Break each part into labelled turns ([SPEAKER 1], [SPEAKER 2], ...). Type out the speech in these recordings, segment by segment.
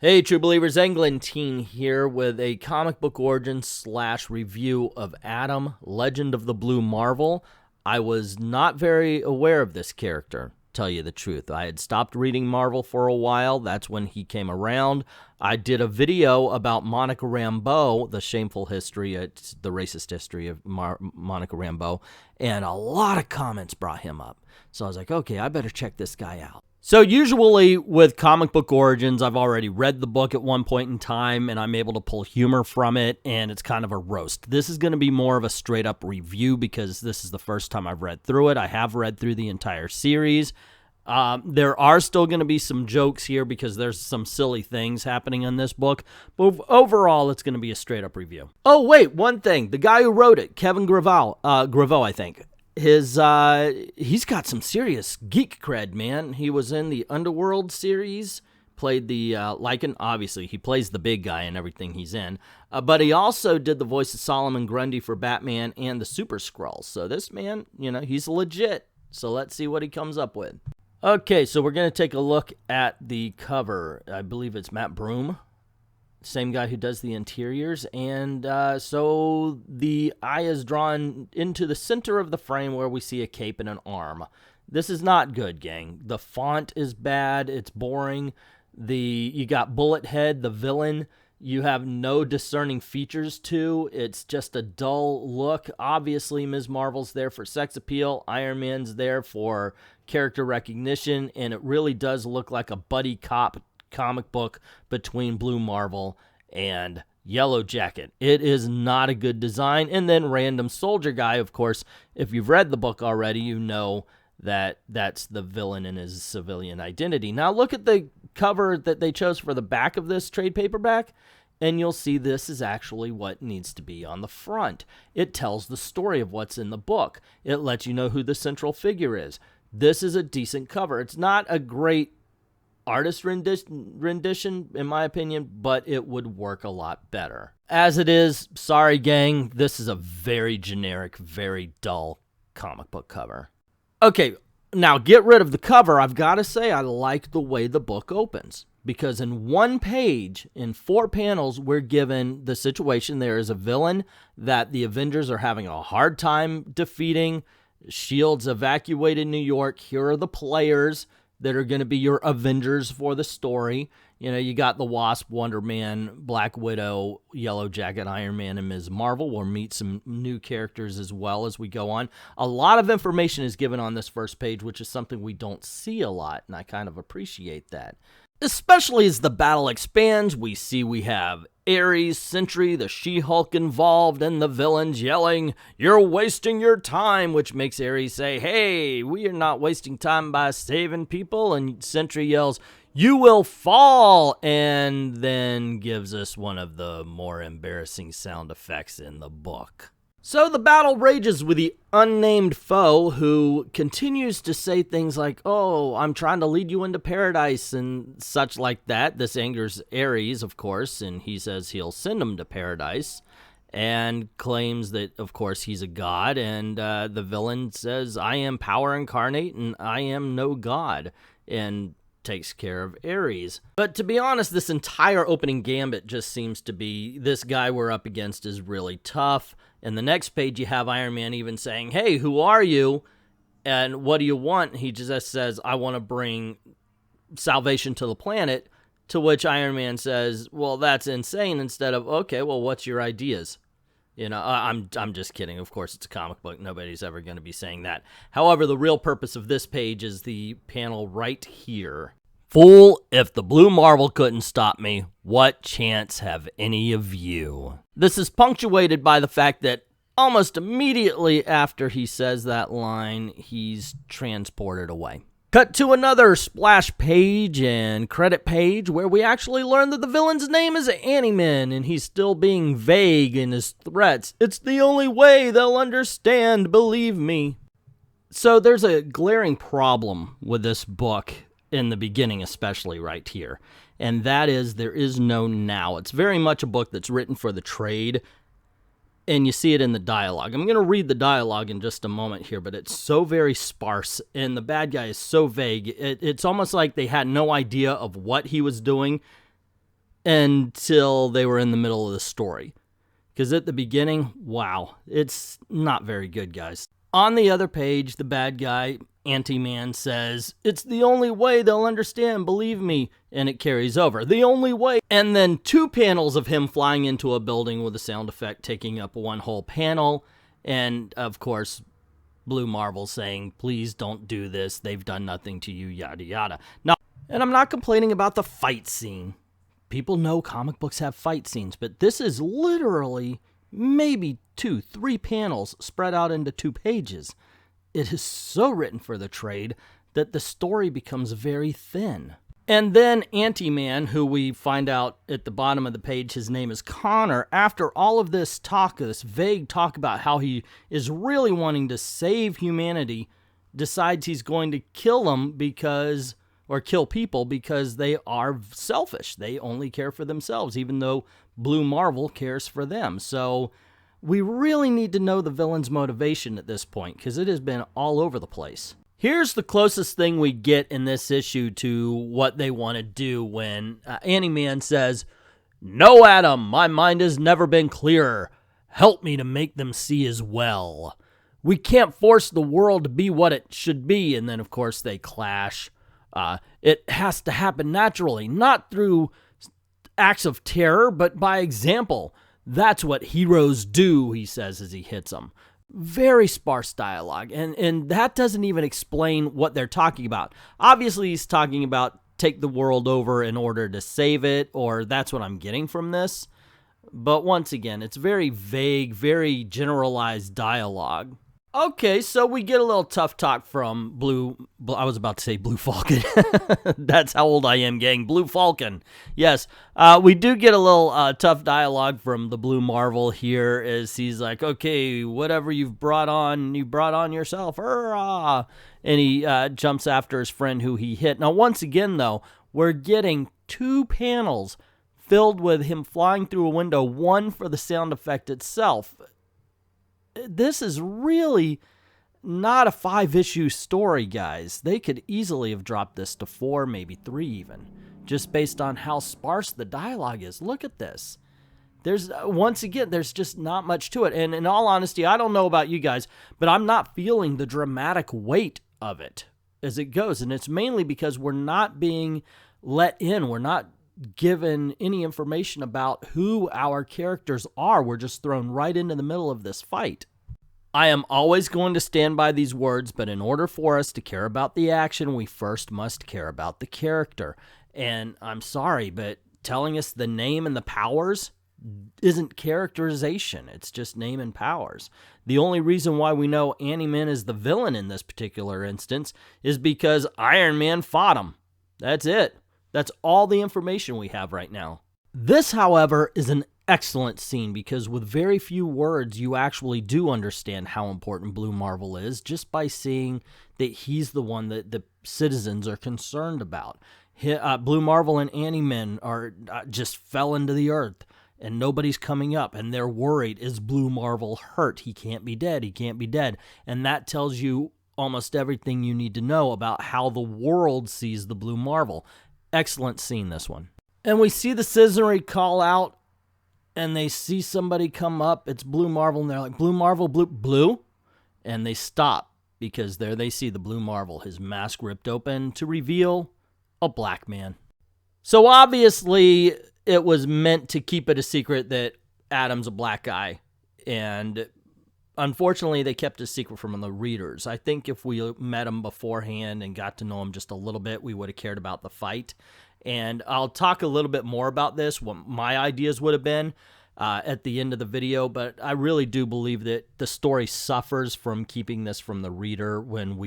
[SPEAKER 1] Hey, True Believers, Englentine here with a comic book origin / review of Adam, Legend of the Blue Marvel. I was not very aware of this character, tell you the truth. I had stopped reading Marvel for a while. That's when he came around. I did a video about Monica Rambeau, the shameful history, the racist history of Monica Rambeau, and a lot of comments brought him up. So I was like, okay, I better check this guy out. So usually with comic book origins, I've already read the book at one point in time, and I'm able to pull humor from it, and it's kind of a roast. This is going to be more of a straight-up review because this is the first time I've read through it. I have read through the entire series. There are still going to be some jokes here because there's some silly things happening in this book, but overall, it's going to be a straight-up review. Oh, wait, one thing. The guy who wrote it, Kevin Graveau, I think. He's got some serious geek cred, man. He was in the Underworld series, played the Lycan. Obviously, he plays the big guy in everything he's in. But he also did the voice of Solomon Grundy for Batman and the Super Skrulls. So this man, he's legit. So let's see what he comes up with. Okay, so we're going to take a look at the cover. I believe it's Matt Broom. Same guy who does the interiors, and so the eye is drawn into the center of the frame where we see a cape and an arm. This is not good, gang. The font is bad. It's boring. You got Bullet Head, the villain. You have no discerning features to. It's just a dull look. Obviously, Ms. Marvel's there for sex appeal. Iron Man's there for character recognition, and it really does look like a buddy cop comic book between Blue Marvel and Yellow Jacket. It is not a good design. And then Random Soldier Guy, of course, if you've read the book already, you know that that's the villain in his civilian identity. Now look at the cover that they chose for the back of this trade paperback, and you'll see this is actually what needs to be on the front. It tells the story of what's in the book. It lets you know who the central figure is. This is a decent cover. It's not a great artist rendition, in my opinion, but it would work a lot better. As it is, sorry gang, this is a very generic, very dull comic book cover. Okay, now get rid of the cover. I've got to say I like the way the book opens, because in one page, in 4 panels, we're given the situation. There is a villain that the Avengers are having a hard time defeating. S.H.I.E.L.D's evacuated New York. Here are the players that are going to be your Avengers for the story. You got the Wasp, Wonder Man, Black Widow, Yellow Jacket, Iron Man, and Ms. Marvel. We'll meet some new characters as well as we go on. A lot of information is given on this first page, which is something we don't see a lot, and I kind of appreciate that. Especially as the battle expands, we have Ares, Sentry, the She-Hulk involved, and the villains yelling, "You're wasting your time," which makes Ares say, "Hey, we are not wasting time by saving people," and Sentry yells, "You will fall," and then gives us one of the more embarrassing sound effects in the book. So the battle rages with the unnamed foe, who continues to say things like, "Oh, I'm trying to lead you into paradise," and such like that. This angers Ares, of course, and he says he'll send him to paradise, and claims that, of course, he's a god, and the villain says, "I am power incarnate, and I am no god," and takes care of Ares. But to be honest, this entire opening gambit just seems to be, this guy we're up against is really tough. In the next page, you have Iron Man even saying, "Hey, who are you? And what do you want?" He just says, "I want to bring salvation to the planet," to which Iron Man says, "Well, that's insane," instead of, "Okay, well, what's your ideas?" I'm just kidding. Of course, it's a comic book. Nobody's ever going to be saying that. However, the real purpose of this page is the panel right here. "Fool, if the Blue Marvel couldn't stop me, what chance have any of you?" This is punctuated by the fact that almost immediately after he says that line, he's transported away. Cut to another splash page and credit page where we actually learn that the villain's name is Animan, and he's still being vague in his threats. "It's the only way they'll understand, believe me." So there's a glaring problem with this book, in the beginning especially right here, and that is there is no now. It's very much a book that's written for the trade, and you see it in the dialogue. I'm going to read the dialogue in just a moment here, but it's so very sparse, and the bad guy is so vague. It's almost like they had no idea of what he was doing, until they were in the middle of the story. Because at the beginning, wow, it's not very good, guys. On the other page, the bad guy, Anti-Man, says, "It's the only way they'll understand, believe me." And it carries over. The only way. And then 2 panels of him flying into a building with a sound effect taking up one whole panel. And, of course, Blue Marvel saying, "Please don't do this. They've done nothing to you, yada yada." Now, and I'm not complaining about the fight scene. People know comic books have fight scenes, but this is literally maybe 2-3 panels spread out into 2 pages. It is so written for the trade that the story becomes very thin. And then Anti-Man, who we find out at the bottom of the page, his name is Connor, after all of this talk, this vague talk about how he is really wanting to save humanity, decides he's going to kill them because, or kill people because they are selfish. They only care for themselves, even though Blue Marvel cares for them. So we really need to know the villain's motivation at this point, because it has been all over the place. Here's the closest thing we get in this issue to what they want to do when Anti-Man says, "No, Adam, my mind has never been clearer. Help me to make them see as well. We can't force the world to be what it should be." And then, of course, they clash. It has to happen naturally, not through acts of terror, but by example. That's what heroes do, he says as he hits them. Very sparse dialogue, and that doesn't even explain what they're talking about. Obviously, he's talking about take the world over in order to save it, or that's what I'm getting from this. But once again, it's very vague, very generalized dialogue. Okay, so we get a little tough talk from I was about to say Blue Falcon. That's how old I am, gang. Blue Falcon. Yes, we do get a little tough dialogue from the Blue Marvel here as he's like, "Okay, whatever you brought on yourself. Hurrah!" And he jumps after his friend who he hit. Now, once again, though, we're getting 2 panels filled with him flying through a window, one for the sound effect itself. This is really not a 5-issue story, guys. They could easily have dropped this to 4, maybe 3 even, just based on how sparse the dialogue is. Look at this. Once again, there's just not much to it. And in all honesty, I don't know about you guys, but I'm not feeling the dramatic weight of it as it goes. And it's mainly because we're not being let in. We're not given any information about who our characters are. We're just thrown right into the middle of this fight. I am always going to stand by these words, but in order for us to care about the action, we first must care about the character. And I'm sorry, but telling us the name and the powers isn't characterization. It's just name and powers. The only reason why we know Anti-Man is the villain in this particular instance is because Iron Man fought him. That's it. That's all the information we have right now. This, however, is an excellent scene because with very few words, you actually do understand how important Blue Marvel is just by seeing that he's the one that the citizens are concerned about. Blue Marvel and Anti-Man are just fell into the earth and nobody's coming up and they're worried. Is Blue Marvel hurt? He can't be dead. He can't be dead. And that tells you almost everything you need to know about how the world sees the Blue Marvel. Excellent scene, this one. And we see the citizenry call out, and they see somebody come up. It's Blue Marvel, and they're like, "Blue Marvel, blue?" And they stop, because there they see the Blue Marvel, his mask ripped open to reveal a black man. So obviously, it was meant to keep it a secret that Adam's a black guy, and unfortunately, they kept it a secret from the readers. I think if we met him beforehand and got to know him just a little bit, we would have cared about the fight. And I'll talk a little bit more about this, what my ideas would have been at the end of the video, but I really do believe that the story suffers from keeping this from the reader when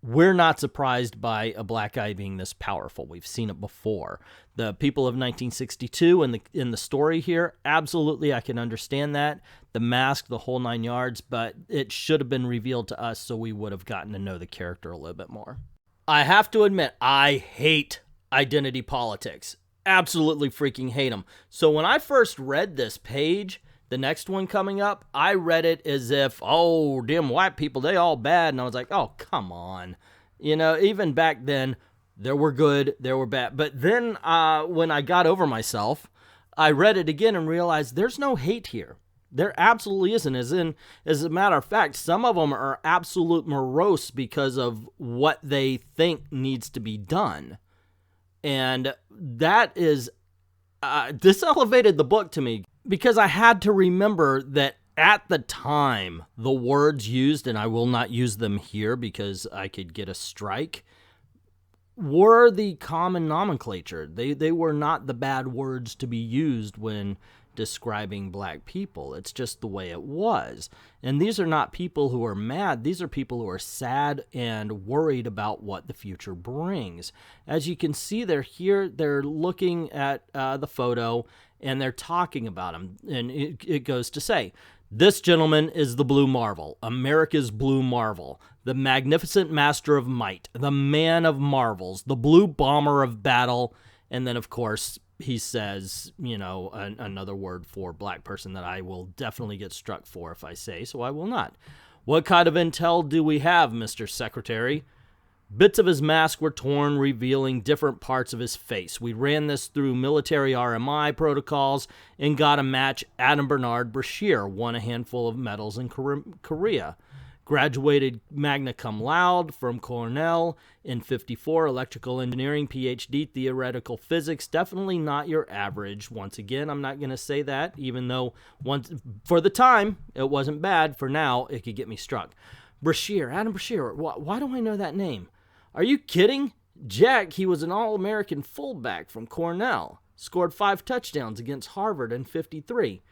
[SPEAKER 1] we're not surprised by a black guy being this powerful. We've seen it before. The people of 1962 in the story here, absolutely, I can understand that. The mask, the whole 9 yards, but it should have been revealed to us so we would have gotten to know the character a little bit more. I have to admit, I hate identity politics. Absolutely freaking hate them. So when I first read this page, the next one coming up, I read it as if, them white people, they all bad. And I was like, oh, come on. You know, even back then, There were good, there were bad. But then when I got over myself, I read it again and realized there's no hate here. There absolutely isn't. As a matter of fact, some of them are absolute morose because of what they think needs to be done. And that is, this elevated the book to me because I had to remember that at the time, the words used, and I will not use them here because I could get a strike, were the common nomenclature. They were not the bad words to be used when describing black people. It's just the way it was. And these are not people who are mad. These are people who are sad and worried about what the future brings. As you can see, they're here, they're looking at the photo, and they're talking about him. And it goes to say, this gentleman is the Blue Marvel, America's Blue Marvel, the magnificent master of might, the man of marvels, the blue bomber of battle. And then, of course, he says, you know, another word for black person that I will definitely get struck for if I say, so I will not. What kind of intel do we have, Mr. Secretary? Bits of his mask were torn, revealing different parts of his face. We ran this through military RMI protocols and got a match. Adam Bernard Brashear won a handful of medals in Korea. Graduated magna cum laude from Cornell in '54, electrical engineering, PhD, theoretical physics. Definitely not your average. Once again, I'm not going to say that, even though for the time, it wasn't bad. For now, it could get me struck. Brashear, Adam Brashear. Why do I know that name? Are you kidding? Jack, he was an All-American fullback from Cornell. Scored 5 touchdowns against Harvard in '53.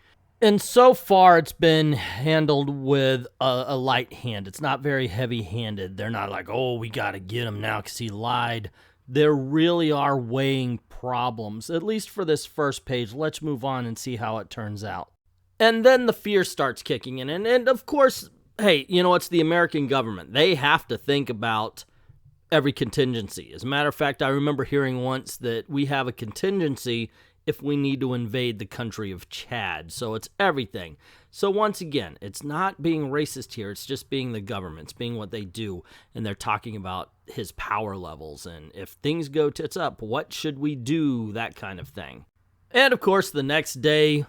[SPEAKER 1] And so far, it's been handled with a light hand. It's not very heavy-handed. They're not like, oh, we got to get him now because he lied. There really are weighing problems, at least for this first page. Let's move on and see how it turns out. And then the fear starts kicking in. And of course, hey, you know, it's the American government. They have to think about every contingency. As a matter of fact, I remember hearing once that we have a contingency if we need to invade the country of Chad. So it's everything. So once again, it's not being racist here. It's just being the government. It's being what they do. And they're talking about his power levels. And if things go tits up, what should we do? That kind of thing. And of course, the next day,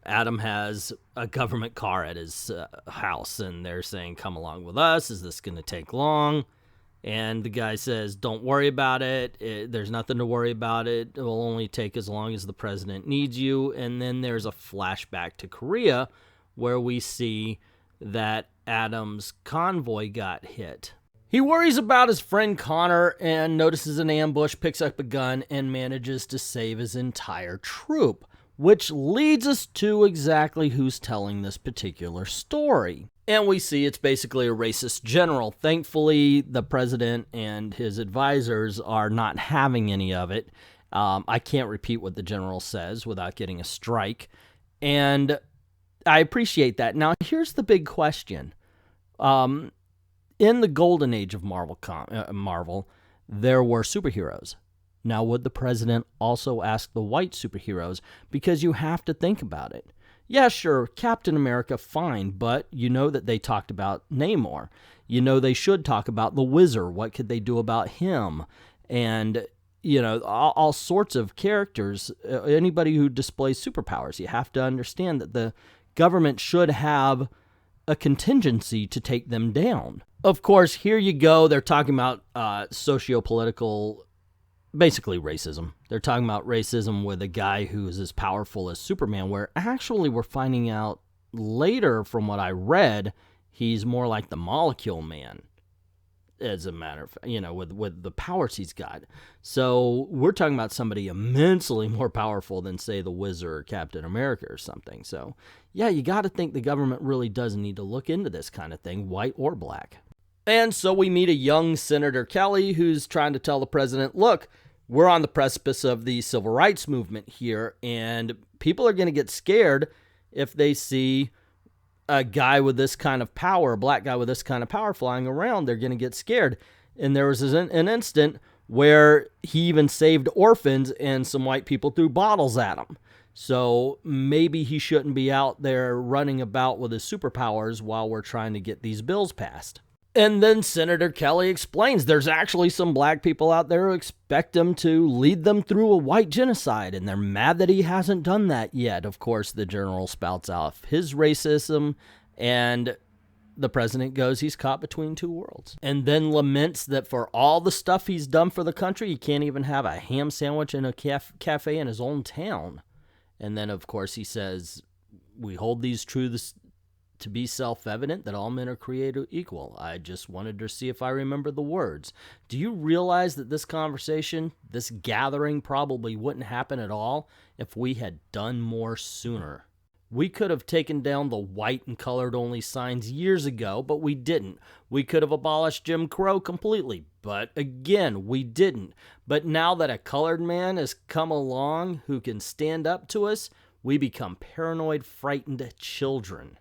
[SPEAKER 1] Adam has a government car at his house. And they're saying, come along with us. Is this going to take long? And the guy says, don't worry about it. There's nothing to worry about. It will only take as long as the president needs you. And then there's a flashback to Korea where we see that Adam's convoy got hit. He worries about his friend Connor and notices an ambush, picks up a gun, and manages to save his entire troop, which leads us to exactly who's telling this particular story. And we see it's basically a racist general. Thankfully, the president and his advisors are not having any of it. I can't repeat what the general says without getting a strike. And I appreciate that. Now, here's the big question. In the golden age of Marvel, there were superheroes. Now, would the president also ask the white superheroes? Because you have to think about it. Yeah, sure, Captain America, fine, but you know that they talked about Namor. You know they should talk about the Wizard. What could they do about him? And, you know, all sorts of characters, anybody who displays superpowers. You have to understand that the government should have a contingency to take them down. Of course, here you go. They're talking about socio-political, basically racism. They're talking about racism with a guy who is as powerful as Superman, where actually we're finding out later from what I read, he's more like the Molecule Man, as a matter of, you know, with the powers he's got. So we're talking about somebody immensely more powerful than, say, the Wizard or Captain America or something. So, yeah, you got to think the government really does need to look into this kind of thing, white or black. And so we meet a young Senator Kelly who's trying to tell the president, look, we're on the precipice of the civil rights movement here, and people are going to get scared if they see a guy with this kind of power, a black guy with this kind of power flying around. They're going to get scared. And there was an instant where he even saved orphans and some white people threw bottles at him. So maybe he shouldn't be out there running about with his superpowers while we're trying to get these bills passed. And then Senator Kelly explains there's actually some black people out there who expect him to lead them through a white genocide, and they're mad that he hasn't done that yet. Of course, the general spouts off his racism, and the president goes, he's caught between two worlds. And then laments that for all the stuff he's done for the country, he can't even have a ham sandwich in a cafe in his own town. And then, of course, he says, we hold these truths to be self-evident that all men are created equal. I just wanted to see if I remember the words. Do you realize that this conversation, this gathering probably wouldn't happen at all if we had done more sooner? We could have taken down the white and colored only signs years ago, but we didn't. We could have abolished Jim Crow completely, but again, we didn't. But now that a colored man has come along who can stand up to us, we become paranoid, frightened children.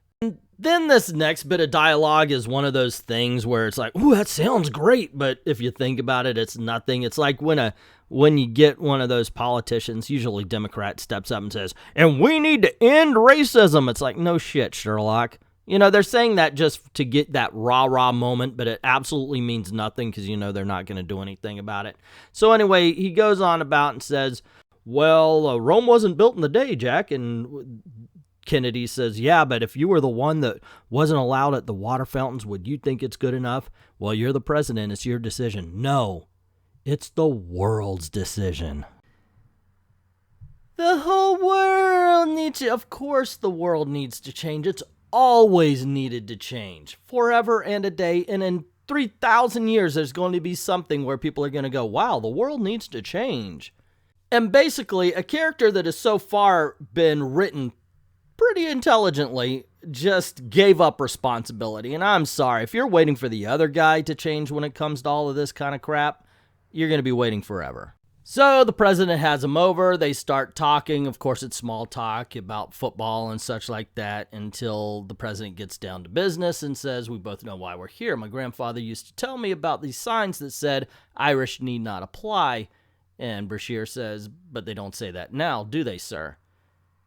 [SPEAKER 1] Then this next bit of dialogue is one of those things where it's like, ooh, that sounds great, but if you think about it, it's nothing. It's like when you get one of those politicians, usually Democrat, steps up and says, and we need to end racism. It's like, no shit, Sherlock. You know, they're saying that just to get that rah-rah moment, but it absolutely means nothing because, you know, they're not going to do anything about it. So anyway, he goes on about and says, well, Rome wasn't built in a day, Jack, and Kennedy says, yeah, but if you were the one that wasn't allowed at the water fountains, would you think it's good enough? Well, you're the president. It's your decision. No, it's the world's decision. The whole world needs to... Of course the world needs to change. It's always needed to change. Forever and a day. And in 3,000 years, there's going to be something where people are going to go, wow, the world needs to change. And basically, a character that has so far been written pretty intelligently just gave up responsibility. And I'm sorry, if you're waiting for the other guy to change when it comes to all of this kind of crap, you're going to be waiting forever. So the president has him over. They start talking. Of course, it's small talk about football and such like that until the president gets down to business and says, we both know why we're here. My grandfather used to tell me about these signs that said Irish need not apply. And Brashear says, but they don't say that now, do they, sir?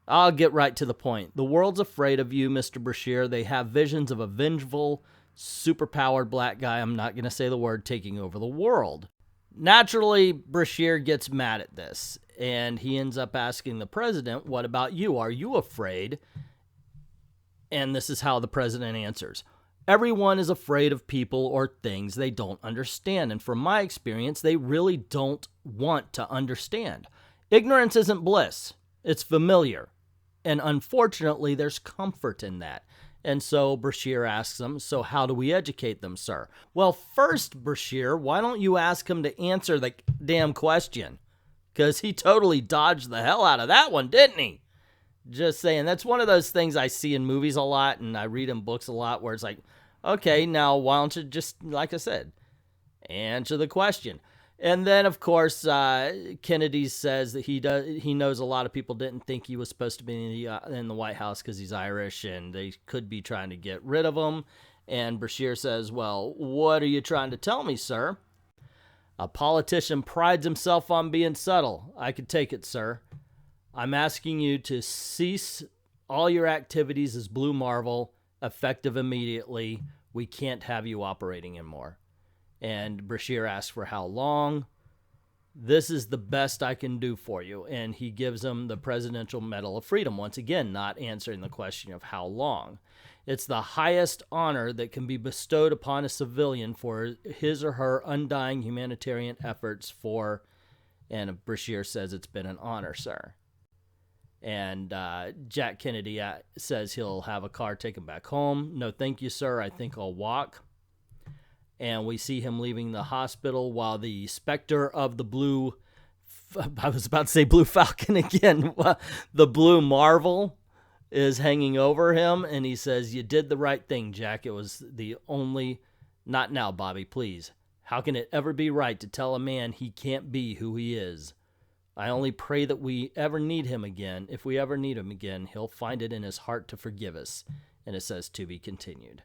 [SPEAKER 1] I'll get right to the point. The world's afraid of you, Mr. Brashear. They have visions of a vengeful, superpowered black guy, I'm not going to say the word, taking over the world. Naturally, Brashear gets mad at this, and he ends up asking the president, what about you? Are you afraid? And this is how the president answers. Everyone is afraid of people or things they don't understand, and from my experience, they really don't want to understand. Ignorance isn't bliss. It's familiar. And unfortunately, there's comfort in that. And so Brashear asks him, so how do we educate them, sir? Well, first, Brashear, why don't you ask him to answer the damn question? Because he totally dodged the hell out of that one, didn't he? Just saying, that's one of those things I see in movies a lot and I read in books a lot where it's like, okay, now why don't you just, like I said, answer the question? And then, of course, Kennedy says that he knows a lot of people didn't think he was supposed to be in the White House because he's Irish and they could be trying to get rid of him. And Brashear says, well, what are you trying to tell me, sir? A politician prides himself on being subtle. I could take it, sir. I'm asking you to cease all your activities as Blue Marvel, effective immediately. We can't have you operating anymore. And Brashear asks for how long. This is the best I can do for you. And he gives him the Presidential Medal of Freedom. Once again, not answering the question of how long. It's the highest honor that can be bestowed upon a civilian for his or her undying humanitarian efforts for, and Brashear says it's been an honor, sir. And Jack Kennedy says he'll have a car take him back home. No, thank you, sir. I think I'll walk. And we see him leaving the hospital while the specter of the blue, I was about to say Blue Falcon again, the Blue Marvel is hanging over him. And he says, you did the right thing, Jack. It was the only, not now, Bobby, please. How can it ever be right to tell a man he can't be who he is? I only pray that we ever need him again. If we ever need him again, he'll find it in his heart to forgive us. And it says to be continued.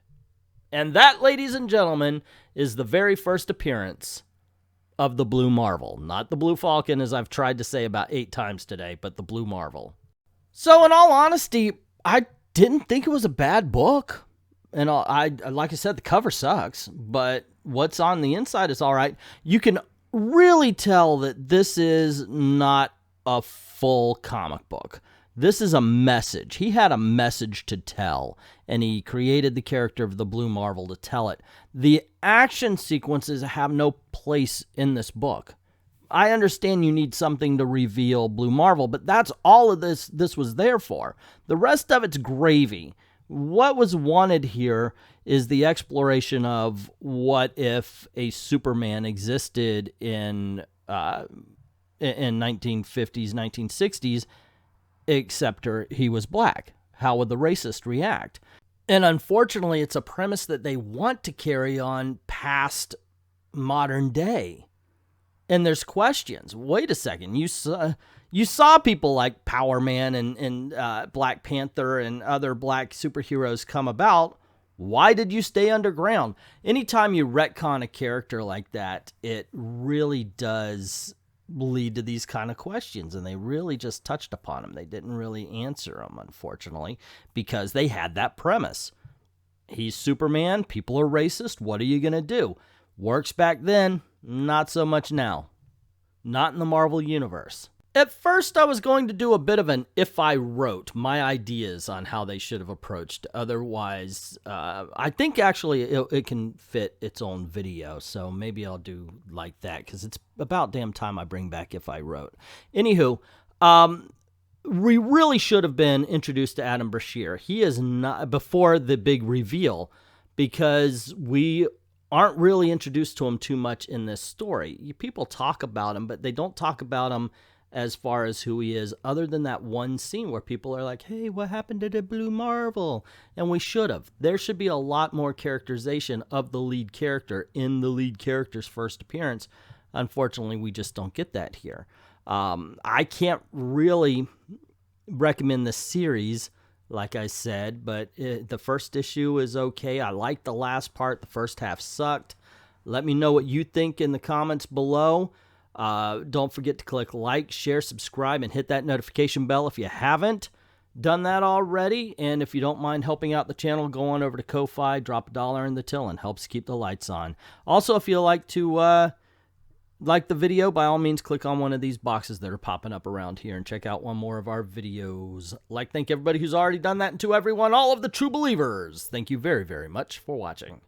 [SPEAKER 1] And that, ladies and gentlemen, is the very first appearance of the Blue Marvel. Not the Blue Falcon, as I've tried to say about 8 times today, but the Blue Marvel. So, in all honesty, I didn't think it was a bad book. And like I said, the cover sucks, but what's on the inside is all right. You can really tell that this is not a full comic book. This is a message. He had a message to tell, and he created the character of the Blue Marvel to tell it. The action sequences have no place in this book. I understand you need something to reveal Blue Marvel, but that's all of this was there for. The rest of it's gravy. What was wanted here is the exploration of what if a Superman existed in 1950s, 1960s, except he was black. How would the racist react? And unfortunately, it's a premise that they want to carry on past modern day. And there's questions. Wait a second. You saw people like Power Man and Black Panther and other black superheroes come about. Why did you stay underground? Anytime you retcon a character like that, it really does lead to these kind of questions, and they really just touched upon them. They didn't really answer them, unfortunately, because they had that premise. He's Superman, people are racist, what are you going to do? Works back then, not so much now. Not in the Marvel Universe. At first, I was going to do a bit of an if I wrote my ideas on how they should have approached. Otherwise, I think actually it can fit its own video, so maybe I'll do like that, because it's about damn time I bring back if I wrote. Anywho, we really should have been introduced to Adam Brashear. He is not before the big reveal, because we aren't really introduced to him too much in this story. People talk about him, but they don't talk about him as far as who he is, other than that one scene where people are like, hey, what happened to the Blue Marvel? And we should have. There should be a lot more characterization of the lead character in the lead character's first appearance. Unfortunately, we just don't get that here. I can't really recommend this series, like I said, but the first issue is okay. I like the last part. The first half sucked. Let me know what you think in the comments below. Don't forget to click like, share, subscribe, and hit that notification bell if you haven't done that already. And if you don't mind helping out the channel, go on over to Ko-Fi, drop $1 in the till, and helps keep the lights on. Also, if you like to like the video, by all means, click on one of these boxes that are popping up around here and check out one more of our videos. Thank everybody who's already done that, and to everyone, all of the true believers, thank you very, very much for watching.